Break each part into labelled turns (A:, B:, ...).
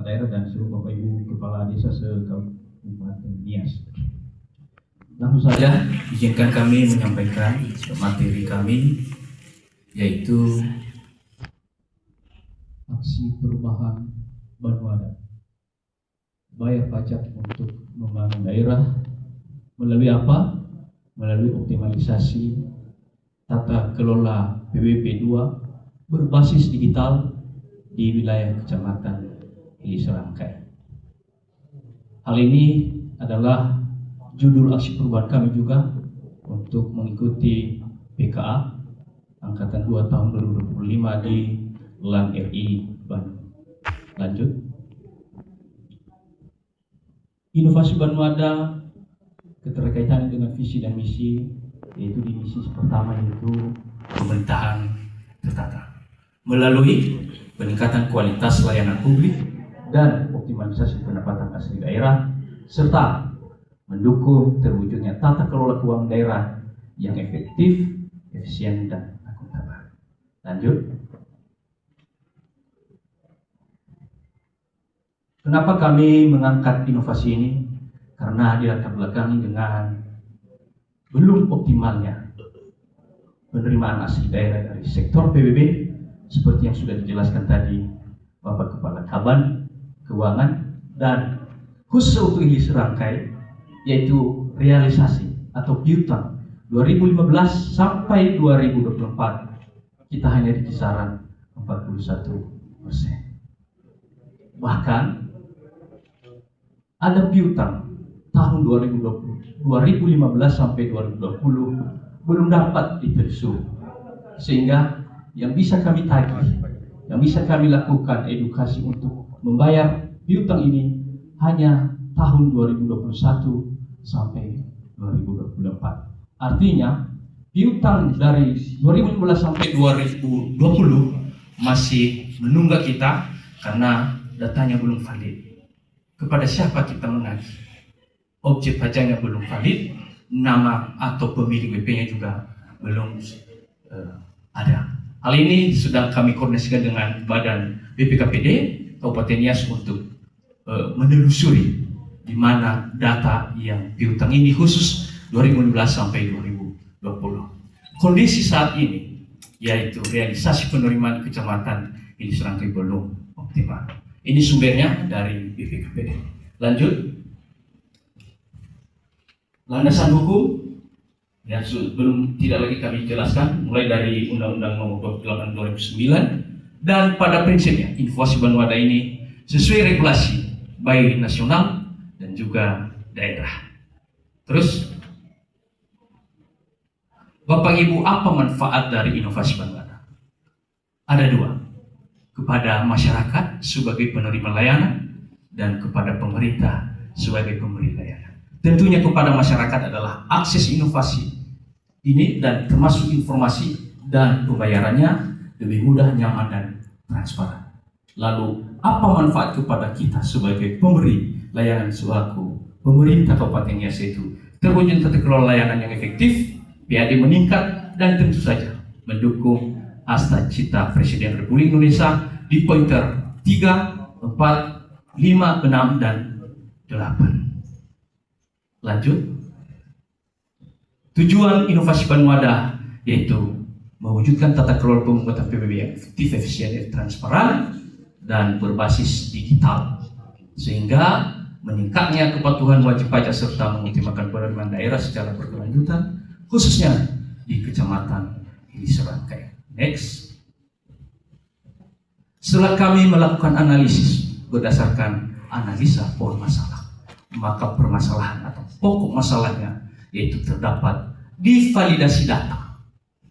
A: kepala daerah dan seluruh Bapak Ibu Kepala Desa se-Kabupaten Nias. Langsung saja izinkan kami menyampaikan materi kami, yaitu aksi perubahan Banwada. Bayar pajak untuk membangun daerah melalui apa? Melalui optimalisasi tata kelola PWP 2 berbasis digital di wilayah Kecamatan Hili Serangkai. Hal ini adalah judul aksi perubahan kami juga untuk mengikuti PKA Angkatan 2 tahun 2025 di LAN RI Bandung. Lanjut. Inovasi Banwada keterkaitan dengan visi dan misi, yaitu di misi pertama yaitu pemerintahan tertata melalui peningkatan kualitas layanan publik dan optimalisasi pendapatan asli daerah, serta mendukung terwujudnya tata kelola keuangan daerah yang efektif, efisien, dan akuntabel. Lanjut. Kenapa kami mengangkat inovasi ini? Karena dilatar belakangi dengan belum optimalnya penerimaan asli daerah dari sektor PBB seperti yang sudah dijelaskan tadi Bapak Kepala Kaban Keuangan, dan khusus untuk Hili Serangkai, yaitu realisasi atau piutang 2015 sampai 2024 kita hanya di kisaran 41%. Bahkan ada piutang tahun 2015 sampai 2020 belum dapat ditelusuri, sehingga yang bisa kami tagih, yang bisa kami lakukan edukasi untuk membayar piutang ini hanya tahun 2021 sampai 2024. Artinya piutang dari 2015 sampai 2020 masih menunggak kita karena datanya belum valid. Kepada siapa kita menagih? Objek pajaknya belum valid, nama atau pemilik WP-nya juga belum ada. Hal ini sedang kami koordinasikan dengan Badan BPKPD Kabupaten Nias untuk menelusuri di mana data yang piutang ini khusus 2015 sampai 2020. Kondisi saat ini yaitu realisasi penerimaan Kecamatan Hili Serangkai belum optimal. Ini sumbernya dari BPKPD. Lanjut. Landasan hukum yang belum tidak lagi kami jelaskan, mulai dari Undang-Undang Nomor 28 2009, dan pada prinsipnya inovasi Banwada ini sesuai regulasi baik nasional dan juga daerah. Terus, Bapak Ibu, apa manfaat dari inovasi Banwada? Ada dua, kepada masyarakat sebagai penerima layanan dan kepada pemerintah sebagai pemberi layanan. Tentunya kepada masyarakat adalah akses inovasi ini dan termasuk informasi dan pembayarannya lebih mudah, nyaman, dan transparan. Lalu apa manfaat kepada kita sebagai pemberi layanan selaku pemerintah Kabupaten Nias? Itu terwujud tata kelola layanan yang efektif, PAD meningkat, dan tentu saja mendukung asta cita Presiden Republik Indonesia di pointer 3, 4, 5, 6, dan 8. Lanjut. Tujuan inovasi Banwada yaitu mewujudkan tata kelola pembuatan PBB yang efektif, efisien, dan transparan, dan berbasis digital, sehingga meningkatnya kepatuhan wajib pajak serta mengoptimalkan penerimaan daerah secara berkelanjutan, khususnya di Kecamatan Hili Serangkai. Next. Setelah kami melakukan analisis berdasarkan analisa pola masalah, maka permasalahan atau pokok masalahnya yaitu terdapat di validasi data.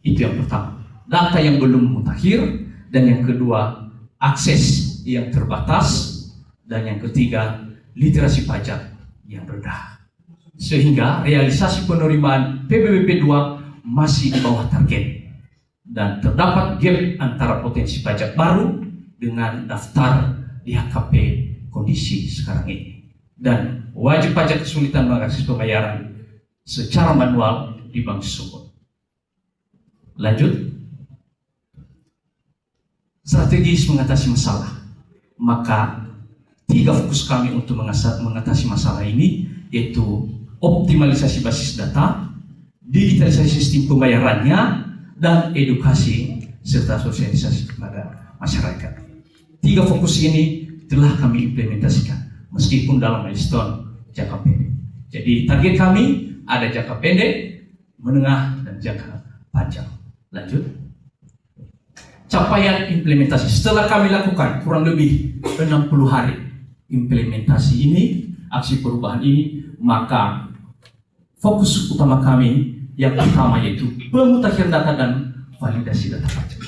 A: Itu yang pertama, data yang belum mutakhir, dan yang kedua, akses yang terbatas, dan yang ketiga, literasi pajak yang rendah. Sehingga realisasi penerimaan PBBP 2 masih di bawah target, dan terdapat gap antara potensi pajak baru dengan daftar di HKP kondisi sekarang ini, dan wajib pajak kesulitan mengakses pembayaran secara manual di bank sumber. Lanjut. Strategis mengatasi masalah, maka 3 fokus kami untuk mengatasi masalah ini, yaitu optimalisasi basis data, digitalisasi sistem pembayarannya, dan edukasi serta sosialisasi kepada masyarakat. 3 fokus ini telah kami implementasikan, meskipun dalam milestone jangka pendek. Jadi target kami ada jangka pendek, menengah, dan jangka panjang. Lanjut. Capaian implementasi setelah kami lakukan kurang lebih 60 hari implementasi ini, aksi perubahan ini, maka fokus utama kami yang pertama yaitu pemutahiran data dan validasi data pajak.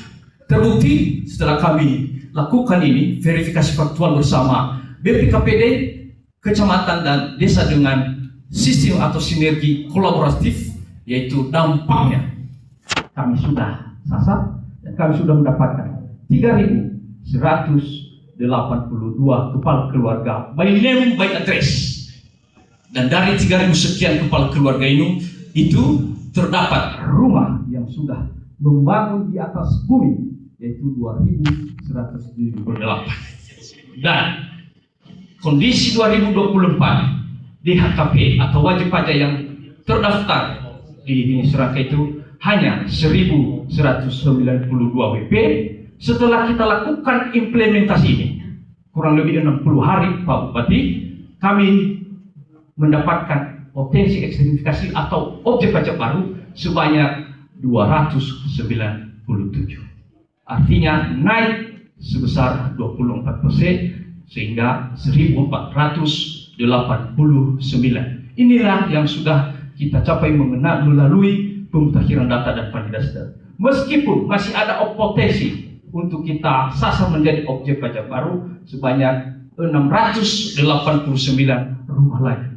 A: Terbukti setelah kami lakukan ini, verifikasi faktual bersama BPKPD, kecamatan dan desa dengan sistem atau sinergi kolaboratif, yaitu dampaknya kami sudah sasar dan kami sudah mendapatkan 3.182 kepala keluarga by name by address, dan dari 3.000 sekian kepala keluarga itu terdapat rumah yang sudah membangun di atas bumi, yaitu 2.178, dan kondisi 2024 DHKP atau wajib pajak yang terdaftar di Serangka itu hanya 1.192 WP. Setelah kita lakukan implementasi ini kurang lebih 60 hari, Pak Bupati, kami mendapatkan potensi ekstensifikasi atau objek pajak baru sebanyak 297. Artinya naik sebesar 24%, sehingga 1.489. Inilah yang sudah kita capai melalui pemutakhiran data dan validasi data. Meskipun masih ada potensi untuk kita sasar menjadi objek pajak baru sebanyak 689 rumah lagi.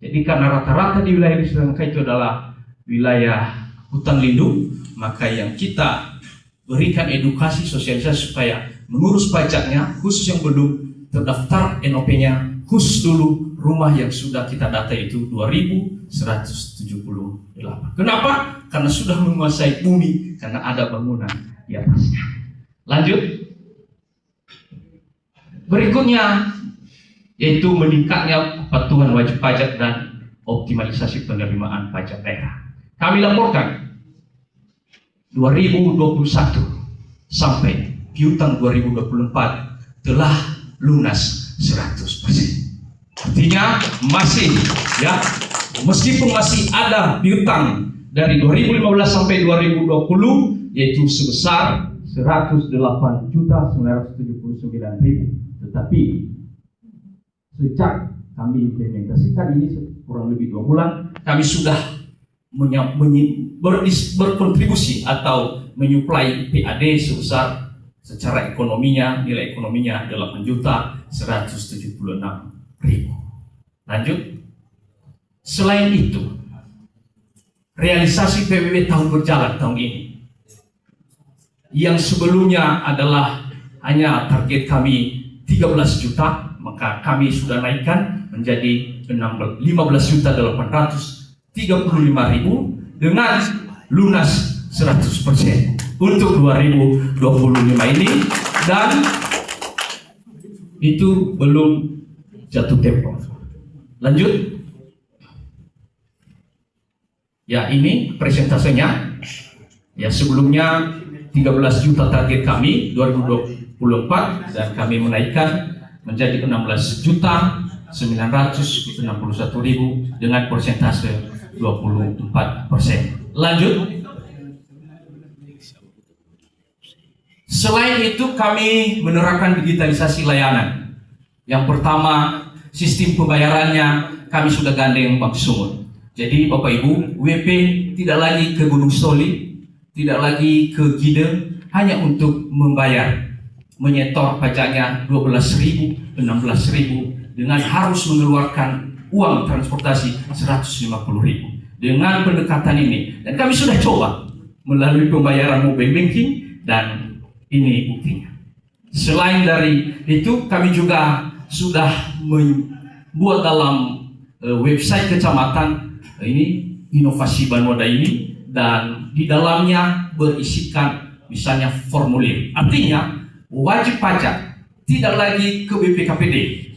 A: Jadi karena rata-rata di wilayah di Serangka itu adalah wilayah hutan lindung, maka yang kita berikan edukasi sosialisasi supaya mengurus pajaknya, khusus yang belum terdaftar NOP-nya, khusus dulu rumah yang sudah kita data itu 2.178. Kenapa? Karena sudah menguasai bumi, karena ada bangunan di atasnya. Lanjut. Berikutnya yaitu meningkatnya kepatuhan wajib pajak dan optimalisasi penerimaan pajak daerah. Kami laporkan 2021 sampai piutang 2024 telah lunas 100%. Artinya masih meskipun masih ada piutang dari 2015 sampai 2020 yaitu sebesar 108.979.000, tetapi sejak kami implementasikan ini kurang lebih 2 bulan, kami sudah berkontribusi atau menyuplai PAD sebesar secara ekonominya, nilai ekonominya 8.176.000. Lanjut. Selain itu, realisasi PBB tahun berjalan tahun ini yang sebelumnya adalah hanya target kami 13 juta, maka kami sudah naikkan menjadi 15.835.000 dengan lunas 100% untuk 2025 ini, dan itu belum jatuh tempo. Lanjut. Ya, ini presentasenya. Ya, sebelumnya 13 juta target kami 2024 dan kami menaikkan menjadi 16.961.000 dengan persentase 24%. Lanjut. Selain itu kami menerapkan digitalisasi layanan. Yang pertama, sistem pembayarannya kami sudah gandeng Bank Sumut. Jadi Bapak Ibu, WP tidak lagi ke Gunung Soli, tidak lagi ke Gide, hanya untuk membayar, menyetor pajaknya 12.000, 16.000 dengan harus mengeluarkan uang transportasi 150.000. Dengan pendekatan ini, dan kami sudah coba melalui pembayaran mobile banking, dan ini buktinya. Selain dari itu, kami juga sudah membuat dalam website kecamatan ini inovasi Banwada ini, dan di dalamnya berisikan misalnya formulir. Artinya wajib pajak tidak lagi ke BPKPD,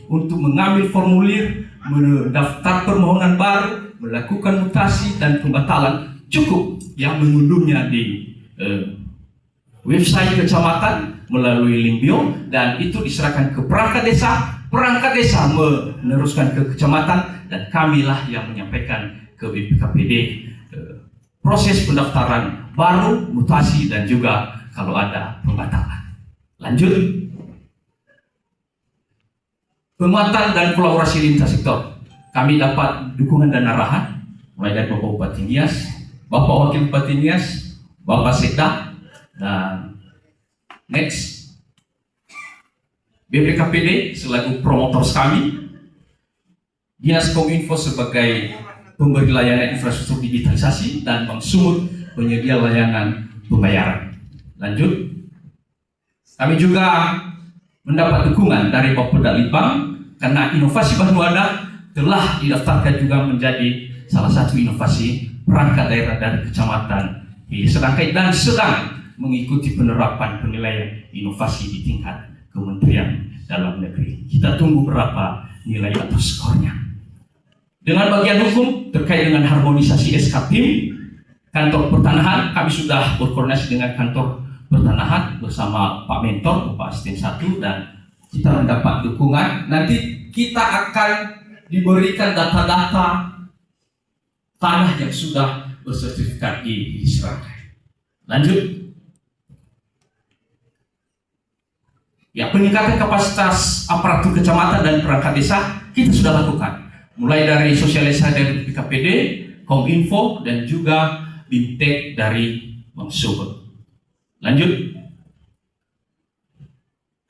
A: untuk mengambil formulir, mendaftar permohonan baru, melakukan mutasi dan pembatalan, cukup yang mengunduhnya di website kecamatan melalui link bio, dan itu diserahkan ke perangkat desa meneruskan ke kecamatan, dan kamilah yang menyampaikan ke BPKPD proses pendaftaran baru, mutasi, dan juga kalau ada pembatalan. Lanjut, penguatan dan kolaborasi lintas sektor. Kami dapat dukungan dan arahan mulai dari Bapak Bupati Nias, Bapak Wakil Bupati Nias, Bapak Sekda, dan next BPKPD selaku promotor kami, Dinas Kominfo sebagai pemberi layanan infrastruktur digitalisasi, dan Bank Sumut penyedia layanan pembayaran. Lanjut, kami juga mendapat dukungan dari Bapeda Litbang karena inovasi Banuada telah didaftarkan juga menjadi salah satu inovasi perangkat daerah dari kecamatan Hili Serangkai, dan sedang mengikuti penerapan penilaian inovasi di tingkat Kementerian Dalam Negeri. Kita tunggu berapa nilai atau skornya. Dengan bagian hukum terkait dengan harmonisasi SKPIM kantor pertanahan, kami sudah berkoordinasi dengan kantor pertanahan bersama Pak Mentor, Pak Asisten 1, dan kita mendapat dukungan. Nanti kita akan diberikan data-data tanah yang sudah bersertifikat di Serangkai. Lanjut, ya, peningkatan kapasitas aparatur kecamatan dan perangkat desa kita sudah lakukan, mulai dari sosialisasi dari BPKPD, Kominfo, dan juga BIMTEK dari Bank Sumut. Lanjut,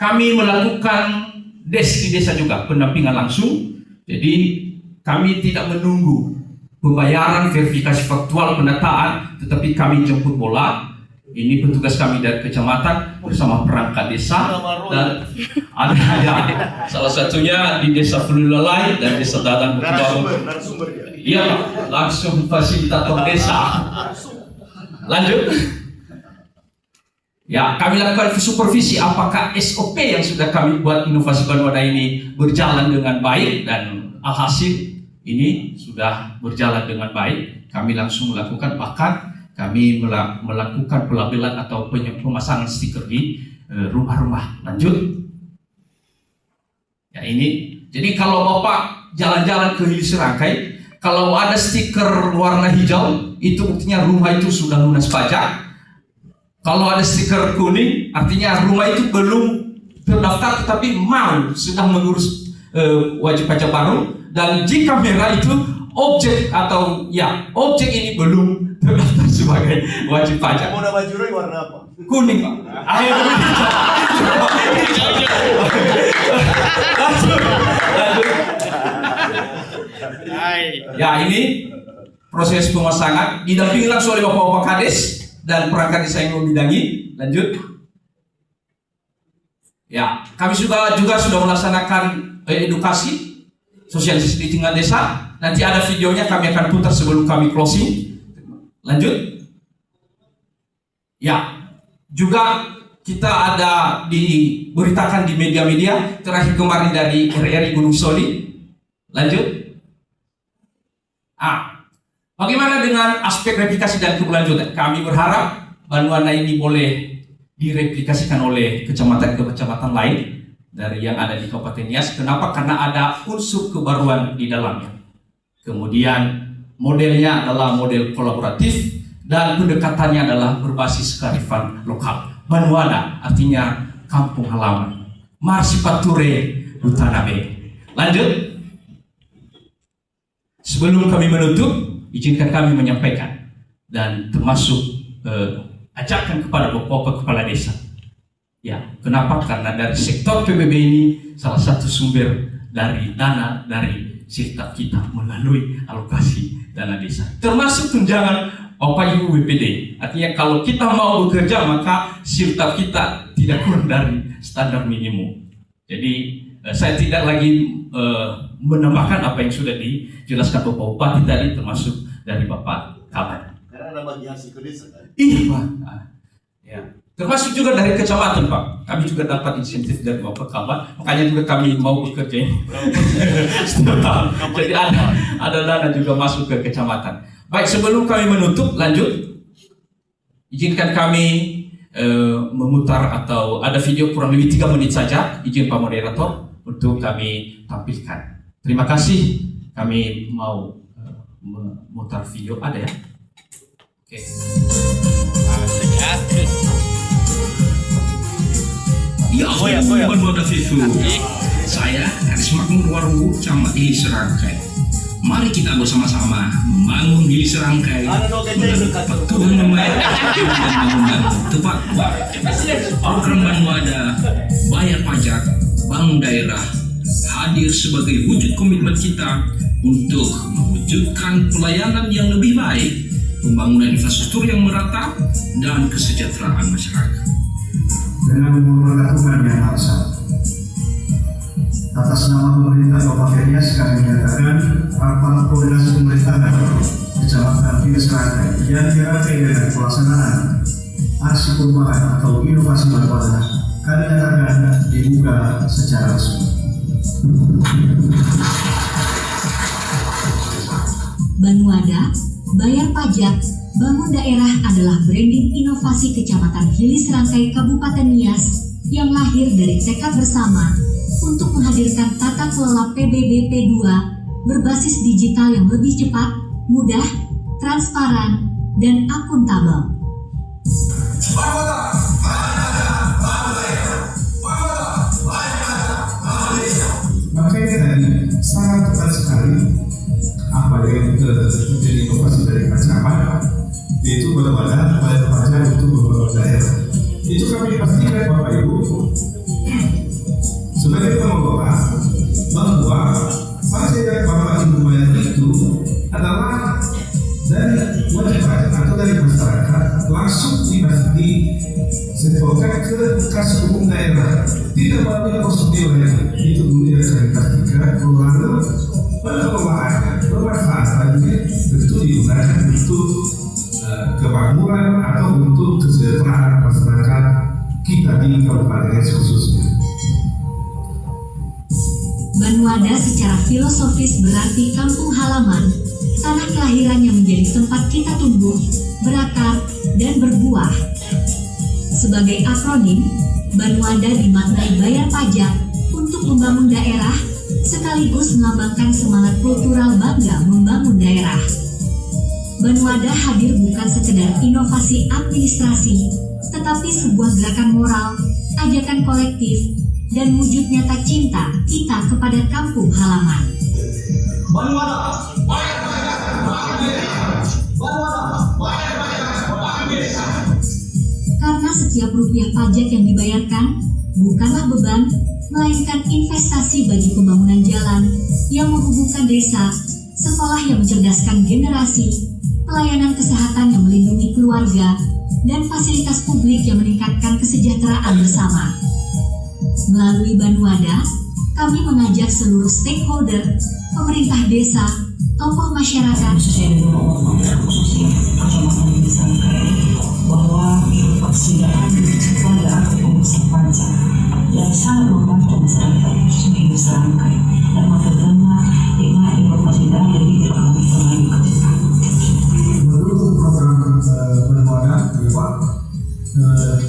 A: kami melakukan des di desa juga, pendampingan langsung. Jadi kami tidak menunggu pembayaran verifikasi faktual pendataan, tetapi kami jemput bola. Ini petugas kami dari kecamatan bersama perangkat desa, dan ada salah satunya di Desa Fululalai dan Desa Dadang Bukit. Iya, langsung fasilitator desa. Lanjut, ya, kami lakukan supervisi apakah SOP yang sudah kami buat inovasi Banuada ini berjalan dengan baik, dan alhasil ini sudah berjalan dengan baik. Kami langsung melakukan, bahkan kami melakukan pelabelan atau pemasangan stiker di rumah-rumah. Lanjut, ya, ini jadi kalau Bapak jalan-jalan ke Hili Serangkai, kalau ada stiker warna hijau, itu buktinya rumah itu sudah lunas pajak. Kalau ada stiker kuning, artinya rumah itu belum terdaftar tetapi sedang mengurus wajib pajak baru. Dan jika merah itu objek objek ini belum terdaftar sebagai wajib pajak.
B: Mau nama juri warna apa?
A: Kuning, Pak. Ayo, ya, ini proses pemasangan didampingi langsung oleh Bapak Kades dan perangkat desa yang membidangi. Lanjut, ya, kami juga sudah melaksanakan edukasi sosialisasi di tingkat desa. Nanti ada videonya, kami akan putar sebelum kami closing. Lanjut, ya, juga kita ada diberitakan di media-media terakhir kemarin dari RRI Gunung Soli. Lanjut, bagaimana dengan aspek replikasi dan keberlanjutan? Kami berharap Banuada ini boleh direplikasikan oleh kecamatan-kecamatan lain dari yang ada di Kabupaten Nias. Kenapa? Karena ada unsur kebaruan di dalamnya. Kemudian modelnya adalah model kolaboratif dan pendekatannya adalah berbasis kearifan lokal. Banuada artinya kampung halaman. Marsipature Dutanabe. Lanjut, sebelum kami menutup, izinkan kami menyampaikan dan termasuk ajakan kepada Bapak Kepala Desa. Ya, kenapa? Karena dari sektor PBB ini salah satu sumber dari dana dari sirkap kita melalui alokasi dana desa, termasuk tunjangan Bapak Ibu BPD. Artinya kalau kita mau bekerja, maka sirkap kita tidak kurang dari standar minimum. Jadi saya tidak lagi menambahkan apa yang sudah dijelaskan Bapak Bupati tadi, termasuk dari Bapak Kaban.
B: Karena ada bagian psikodesa kan?
A: Iya, Pak. Ya. Termasuk juga dari kecamatan, Pak. Kami juga dapat insentif dari Bapak Kabar, makanya juga kami mau bekerja ini. Setiap tahun. Jadi ada dana juga masuk ke kecamatan. Baik, sebelum kami menutup, lanjut. Izinkan kami memutar atau ada video kurang lebih 3 menit saja, izin Pak Moderator, untuk kami tampilkan. Terima kasih. Kami mau memutar video, ada ya? Oke. Ya ampun, Bapak Fifu. Saya Haris Makmur Waru, Camat Hili Serangkai. Mari kita bersama-sama membangun Hili Serangkai mendapat Tuhan membayar dan membangun tepat waktu. Program Banwada, bayar pajak, bank daerah hadir sebagai wujud komitmen kita untuk mewujudkan pelayanan yang lebih baik, pembangunan infrastruktur yang merata, dan kesejahteraan masyarakat.
B: Dengan melakukan yang maksa. Atas nama pemerintah Bapak Ferias, kami menyatakan rapat koordinasi pemerintahan Kecamatan Hili Serangkai yang dirangkai dengan pelaksanaan aksi perubahan atau inovasi Banwada kami nyatakan dibuka secara resmi.
C: Banwada, bayar pajak, bangun daerah adalah branding inovasi Kecamatan Hili Serangkai Kabupaten Nias yang lahir dari tekad bersama untuk menghadirkan tata kelola PBBP 2 berbasis digital yang lebih cepat, mudah, transparan, dan akuntabel.
B: Makanya tadi sangat tepat sekali apa yang menjadi inovasi dari kecamatan, yaitu Banwada bayar pajak untuk beberapa daerah. Itu kami pastikan Bapak Ibu sebagai pengelola bahwa pajak yang Bapak Ibu bayar itu adalah dari wajib pajak atau dari masyarakat langsung disetorkan ke kas umum daerah, tidak melalui prosedur lain. Itu dulu yang saya pastikan. Lalu pengelolaan bermanfaat bagi tentu digunakan untuk kemakmuran atau untuk kesejahteraan masyarakat kita di Kabupaten Nias khususnya.
C: Banwada secara filosofis berarti kampung halaman, tanah kelahiran yang menjadi tempat kita tumbuh, berakar, dan berbuah. Sebagai akronim, Banwada dimaknai bayar pajak untuk membangun daerah, sekaligus melambangkan semangat kultural bangga membangun daerah. Banwada hadir bukan sekedar inovasi administrasi, tetapi sebuah gerakan moral, ajakan kolektif, dan wujud nyata cinta kita kepada kampung halaman.
D: Banwada, bayar pajak, bangun desa. Banwada, bayar pajak, bangun desa.
C: Karena setiap rupiah pajak yang dibayarkan bukanlah beban, melainkan investasi bagi pembangunan jalan yang menghubungkan desa, sekolah yang mencerdaskan generasi, pelayanan kesehatan yang melindungi keluarga, dan fasilitas publik yang meningkatkan kesejahteraan bersama. Melalui Banwada, kami mengajak seluruh stakeholder, pemerintah desa, tokoh masyarakat,
E: khususnya di pemerintah khususnya Kecamatan Hili Serangkai, bahwa persediaan pada pengurusan pajak yang sangat membantu masyarakat khususnya Hili Serangkai dan bagaimana dengan inovasi dan lebih berkembang ke depan.
B: Menurut program Banwada, Pak,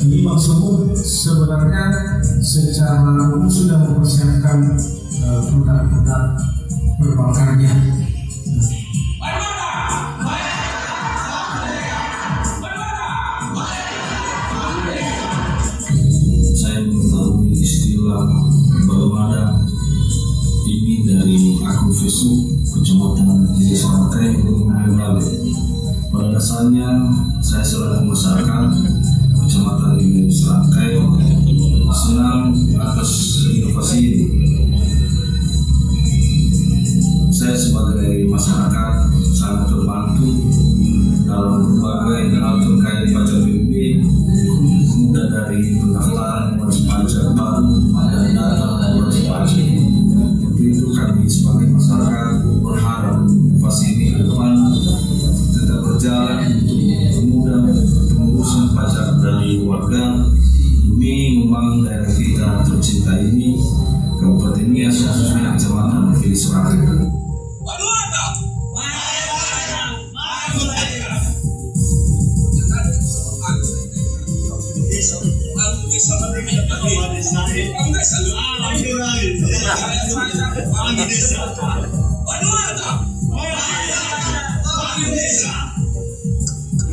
B: ini Bang Sumur sebenarnya secara umum sudah mempersiapkan produk-produk perbankannya.
F: Saya mengetahui istilah Banwada ini dari akun Facebook Kecamatan Hili Serangkai, Bali. Pada dasarnya saya selaku masyarakat Kecamatan Hili Serangkai senang atas inovasi ini. Saya sebagai masyarakat sangat terbantu dalam berbagai hal terkait pajak PBB, mulai dari pendaftaran wajib pajak baru dan data wajib pajak. Untuk itu kami sebagai masyarakat berharap inovasi ini ke depan tetap berjalan untuk mempermudah pengurusan pajak dari warga Dinas Pembinaan Kecamatan Pilih Surabaya.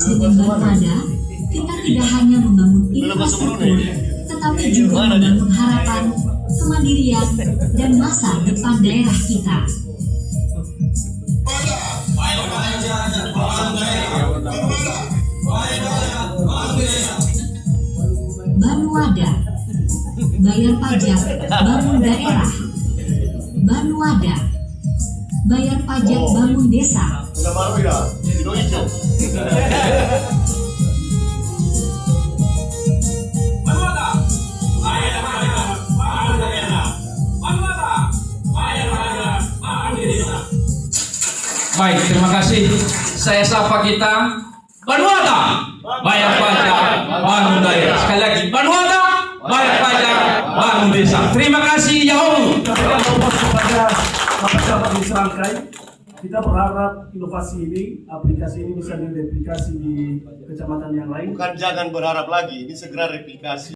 C: Dengan Banwada, kita tidak hanya membangun infrastruktur, tetapi juga membangun harapan, kemandirian, dan masa depan daerah kita. Banwada, bayar pajak, bangun daerah. Banwada, bayar pajak, bangun desa.
A: Baik, terima kasih. Saya sapa kita. Banwada, bayar pajak, bangun daerah. Sekali lagi, Banwada, bayar pajak, bangun desa. Terima kasih, Yahoo.
G: Kepada sahabat di Serangkai, kita berharap inovasi ini, aplikasi ini bisa direplikasi di kecamatan yang lain.
H: Bukan jangan berharap lagi, ini segera replikasi.